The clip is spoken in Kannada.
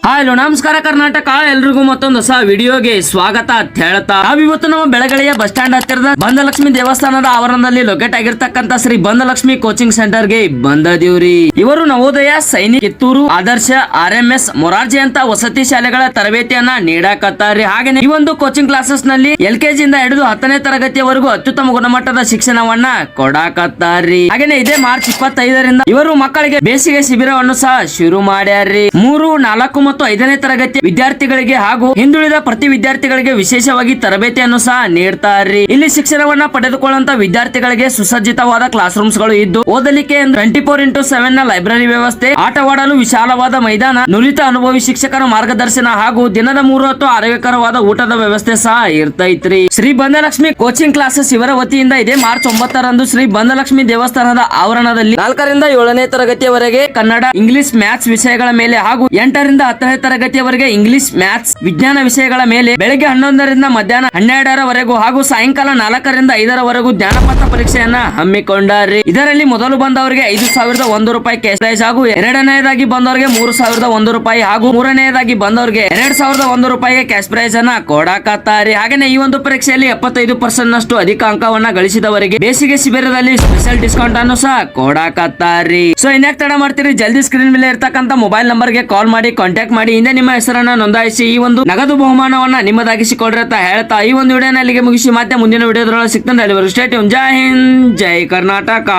ಹಲೋ ನಮಸ್ಕಾರ ಕರ್ನಾಟಕ, ಎಲ್ರಿಗೂ ಮತ್ತೊಂದು ಹೊಸ ವಿಡಿಯೋಗೆ ಸ್ವಾಗತ ಅಂತ ಹೇಳ್ತಾ ನಾವಿವತ್ತು ನಮ್ಮ ಬೆಳಗಲಿಯ ಬಸ್ ಸ್ಟ್ಯಾಂಡ್ ಹತ್ತಿರದ ಬಂದಲಕ್ಷ್ಮಿ ದೇವಸ್ಥಾನದ ಆವರಣದಲ್ಲಿ ಲೊಕೇಟ್ ಆಗಿರ್ತಕ್ಕಂತ ಶ್ರೀ ಬಂದಲಕ್ಷ್ಮಿ ಕೋಚಿಂಗ್ ಸೆಂಟರ್ ಗೆ ಬಂದದೀವ್ರಿ. ಇವರು ನವೋದಯ, ಸೈನಿಕ್, ಕಿತ್ತೂರು, ಆದರ್ಶ, RMS, ಮೊರಾರ್ಜಿ ಅಂತ ವಸತಿ ಶಾಲೆಗಳ ತರಬೇತಿಯನ್ನ ನೀಡಕತ್ತಾರ್ರಿ. ಹಾಗೆ ಈ ಒಂದು ಕೋಚಿಂಗ್ ಕ್ಲಾಸಸ್ ನಲ್ಲಿ LKG ಇಂದ ಹಿಡಿದು 10ನೇ ತರಗತಿಯವರೆಗೂ ಅತ್ಯುತ್ತಮ ಗುಣಮಟ್ಟದ ಶಿಕ್ಷಣವನ್ನ ಕೊಡಾಕತ್ತಾರ್ರಿ. ಹಾಗೇನೆ ಇದೇ ಮಾರ್ಚ್ 25ರಿಂದ ಇವರು ಮಕ್ಕಳಿಗೆ ಬೇಸಿಗೆ ಶಿಬಿರವನ್ನು ಸಹ ಶುರು ಮಾಡ್ಯಾರ್ರಿ. 3, 4 ಮತ್ತು 5ನೇ ತರಗತಿ ವಿದ್ಯಾರ್ಥಿಗಳಿಗೆ ಹಾಗೂ ಹಿಂದುಳಿದ ಪ್ರತಿ ವಿದ್ಯಾರ್ಥಿಗಳಿಗೆ ವಿಶೇಷವಾಗಿ ತರಬೇತಿಯನ್ನು ಸಹ ನೀಡ್ತಾರ್ರಿ. ಇಲ್ಲಿ ಶಿಕ್ಷಣವನ್ನ ಪಡೆದುಕೊಳ್ಳುವಂತ ವಿದ್ಯಾರ್ಥಿಗಳಿಗೆ ಸುಸಜ್ಜಿತವಾದ ಕ್ಲಾಸ್ ರೂಮ್ಸ್ ಗಳು ಇದ್ದು ಓದಲಿಕ್ಕೆ 24x7 ನ ಲೈಬ್ರರಿ ವ್ಯವಸ್ಥೆ, ಆಟವಾಡಲು ವಿಶಾಲವಾದ ಮೈದಾನ, ನುರಿತ ಅನುಭವಿ ಶಿಕ್ಷಕರ ಮಾರ್ಗದರ್ಶನ ಹಾಗೂ ದಿನದ 3 ಹೊತ್ತು ಆರೋಗ್ಯಕರವಾದ ಊಟದ ವ್ಯವಸ್ಥೆ ಸಹ ಇರ್ತೈತ್ರಿ. ಶ್ರೀ ಬಂದಲಕ್ಷ್ಮಿ ಕೋಚಿಂಗ್ ಕ್ಲಾಸಸ್ ಇವರ ವತಿಯಿಂದ ಇದೇ ಮಾರ್ಚ್ 9ರಂದು ಶ್ರೀ ಬಂದಲಕ್ಷ್ಮಿ ದೇವಸ್ಥಾನದ ಆವರಣದಲ್ಲಿ 4ರಿಂದ 7ನೇ ತರಗತಿಯವರೆಗೆ ಕನ್ನಡ, ಇಂಗ್ಲಿಷ್, ಮ್ಯಾಥ್ಸ್ ವಿಷಯಗಳ ಮೇಲೆ ಹಾಗೂ 8ರಿಂದ 10ನೇ ತರಗತಿಯವರೆಗೆ ಇಂಗ್ಲಿಷ್, ಮ್ಯಾಥ್ಸ್, ವಿಜ್ಞಾನ ವಿಷಯಗಳ ಮೇಲೆ ಬೆಳಗ್ಗೆ 11ರಿಂದ ಮಧ್ಯಾಹ್ನ 12ರವರೆಗೂ ಹಾಗೂ ಸಾಯಂಕಾಲ 4ರಿಂದ 5ರವರೆಗೂ ಜ್ಞಾನಪತ್ರ ಪರೀಕ್ಷೆಯನ್ನ ಹಮ್ಮಿಕೊಂಡಾರ್ರಿ. ಇದರಲ್ಲಿ ಮೊದಲು ಬಂದವರಿಗೆ 5,001 ರೂಪಾಯಿ ಕ್ಯಾಶ್ ಪ್ರೈಸ್ ಹಾಗೂ ಎರಡನೇದಾಗಿ ಬಂದವರಿಗೆ 3,001 ರೂಪಾಯಿ ಹಾಗೂ ಮೂರನೆಯದಾಗಿ ಬಂದವರಿಗೆ 2,001 ರೂಪಾಯಿಗೆ ಕ್ಯಾಶ್ ಪ್ರೈಸ್ ಅನ್ನ ಕೊಡಾಕತ್ತಾರಿ. ಹಾಗೇನೆ ಈ ಒಂದು ಪರೀಕ್ಷೆಯಲ್ಲಿ 75% ನಷ್ಟು ಅಧಿಕ ಅಂಕವನ್ನ ಗಳಿಸಿದವರಿಗೆ ಬೇಸಿಗೆ ಶಿಬಿರದಲ್ಲಿ ಸ್ಪೆಷಲ್ ಡಿಸ್ಕೌಂಟ್ ಅನ್ನು ಸಹ ಕೊಡಾಕತ್ತಾರಿ. ಸೊ ಇನ್ಯಾಕ್ ತಡ ಮಾಡ್ತೀರಿ, ಜಲ್ದಿ ಸ್ಕ್ರೀನ್ ಮೇಲೆ ಇರ್ತಕ್ಕಂತ ಮೊಬೈಲ್ ನಂಬರ್ ಗೆ ಕಾಲ್ ಮಾಡಿ ಕಾಂಟ್ಯಾಕ್ಟ್ ಮಾಡಿ ಹಿಂದೆ ನಿಮ್ಮ ಹೆಸರನ್ನ ನೋಂದಾಯಿಸಿ ಈ ಒಂದು ನಗದು ಬಹುಮಾನವನ್ನ ನಿಮ್ಮದಾಗಿಸಿಕೊಡ್ರಿ ಅಂತ ಹೇಳ್ತಾ ಈ ಒಂದು ವಿಡಿಯೋನ ಅಲ್ಲಿಗೆ ಮುಗಿಸಿ ಮತ್ತೆ ಮುಂದಿನ ವಿಡಿಯೋದ್ರೊಳಗೆ ಸಿಗ್ತಾನೆ. ಅಲ್ಲಿವರೆಗೂ ಸ್ಟೇ ಟ್ಯೂನ್. ಜೈ ಹಿಂದ್, ಜೈ ಕರ್ನಾಟಕ.